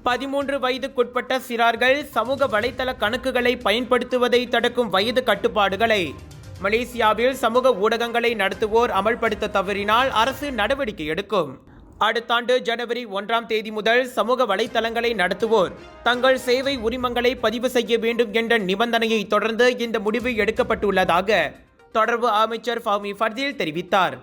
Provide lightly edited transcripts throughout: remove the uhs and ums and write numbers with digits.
13 வயதுக்குட்பட்ட சிறார்கள் சமூக வலைதள கணக்குகளை பயன்படுத்துவதை தடுக்கும் வயது கட்டுப்பாடுகளை மலேசியாவில் சமூக ஊடகங்களை நடத்துவோர் அமல்படுத்த தவறினால் அரசு நடவடிக்கை எடுக்கும். அடுத்த ஆண்டு ஜனவரி 1ஆம் தேதி முதல் சமூக வலைதளங்களை நடத்துவோர் தங்கள் சேவை உரிமங்களை பதிவு செய்ய வேண்டும் என்ற நிபந்தனையை தொடர்ந்து இந்த முடிவு எடுக்கப்பட்டுள்ளதாக தொடர்பு அமைச்சர் ஃபஹ்மி ஃபர்தீல் தெரிவித்தார்.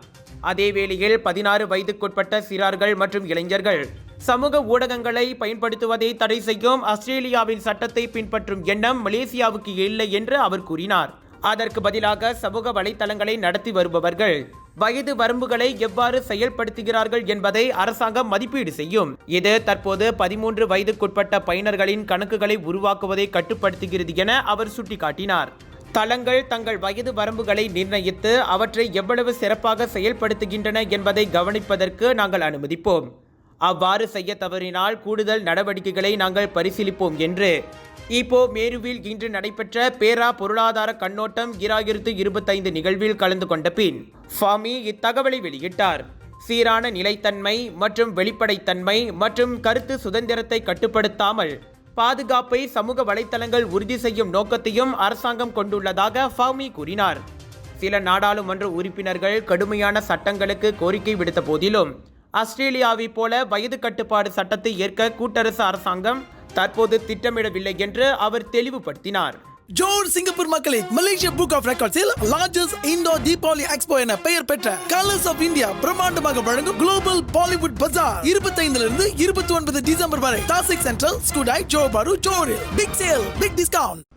அதேவேளையில் 16 வயதுக்குட்பட்ட சிறார்கள் மற்றும் இளைஞர்கள் சமூக ஊடகங்களை பயன்படுத்துவதை தடை செய்யும் ஆஸ்திரேலியாவின் சட்டத்தை பின்பற்றும் எண்ணம் மலேசியாவுக்கு இல்லை என்று அவர் கூறினார். அதற்கு பதிலாக சமூக வலைதளங்களை நடத்தி வருபவர்கள் வயது வரம்புகளை எவ்வாறு செயல்படுத்துகிறார்கள் என்பதை அரசாங்கம் மதிப்பீடு செய்யும். இது தற்போது 13 வயதுக்குட்பட்ட பயனர்களின் கணக்குகளை உருவாக்குவதை கட்டுப்படுத்துகிறது என அவர் சுட்டிக்காட்டினார். தளங்கள் தங்கள் வயது வரம்புகளை நிர்ணயித்து அவற்றை எவ்வளவு சிறப்பாக செயல்படுத்துகின்றன என்பதை கவனிப்பதற்கு நாங்கள் அனுமதிப்போம். அவ்வாறு செய்ய தவறினால் கூடுதல் நடவடிக்கைகளை நாங்கள் பரிசீலிப்போம் என்று இப்போ மேருவில் இன்று நடைபெற்ற பேரா பொருளாதார கண்ணோட்டம் 2025 நிகழ்வில் கலந்து கொண்ட பின் ஃபஹ்மி இத்தகவலை வெளியிட்டார். சீரான நிலைத்தன்மை மற்றும் வெளிப்படைத்தன்மை மற்றும் கருத்து சுதந்திரத்தை கட்டுப்படுத்தாமல் பாதுகாப்பை சமூக வலைதளங்கள் உறுதி செய்யும் நோக்கத்தையும் அரசாங்கம் கொண்டுள்ளதாக ஃபஹ்மி கூறினார். சில நாடாளுமன்ற உறுப்பினர்கள் கடுமையான சட்டங்களுக்கு கோரிக்கை விடுத்த போதிலும் ஆஸ்திரேலியாவை போல வயது கட்டுப்பாடு சட்டத்தை ஏற்க கூட்டரசு அரசாங்கம் தற்போது திட்டமிடவில்லை என்று அவர் தெளிவுபடுத்தினார். ஜோர் சிங்கப்பூர் மக்களே, மலேசியா புக் ஆஃப் ரெக்கார்ட்ஸில் லார்ஜஸ்ட் இண்டோர் தீபாவளி எக்ஸ்போ என பெயர் பெற்ற கலர்ஸ் ஆஃப் இந்தியா பிரம்மாண்டமாக வழங்கும் குளோபல் பாலிவுட் பஜார் 25 இருந்து 29 டிசம்பர் வரை தாசிக் சென்ட்ரல், ஸ்கூடாய், ஜோஹர் பாரு, ஜோஹரில் பிக் சேல், பிக் டிஸ்கவுண்ட்.